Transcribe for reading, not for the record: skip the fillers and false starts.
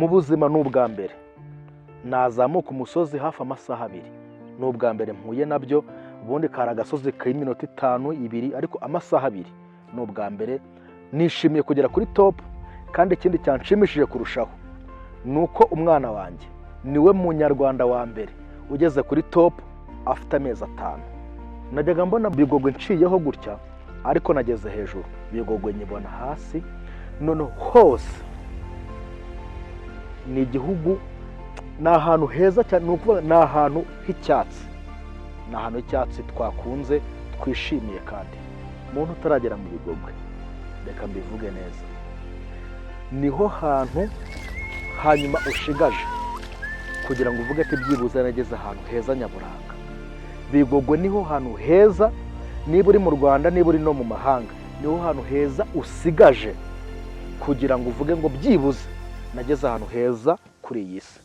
mu buzima ni ubwa mbere nazamuka umusozi hafi amasaha 2, ni ubwa mbere mpuye nabyo. Ubundi kari agasozi k'iminota 5 2, ariko amasaha 2 ni ubwa mbere. Nishimiye kugera kuri top, kandi ikindi cyanshimishije kurushaho nuko umwana wanjye niwe munyarwanda wa mbere ugeze kuri top afite amezi 5. Najyaga mbona Bigogwe nciyeho gutya, ariko nageze hejuru Bigogwe nyibona hasi. None hose ni igihugu, ni ahantu heza cyane, ni ukuvuga ni ahantu h'icyatsi, ni ahantu h'icyatsi twakunze twishimiye. Kandi umuntu utaragera mu Bigogwe, reka mbivuge neza, niho hantu hanyuma ushigaje kugira ngo uvuge ati byibuze nageze ahantu heza nyaburanga. Bigogwe niho hantu heza, niba uri mu Rwanda, niba uri no mu mahanga, niho hantu heza usigaje kugira ngo uvuge ngo byibuze nageze ahantu heza kuri iyi si.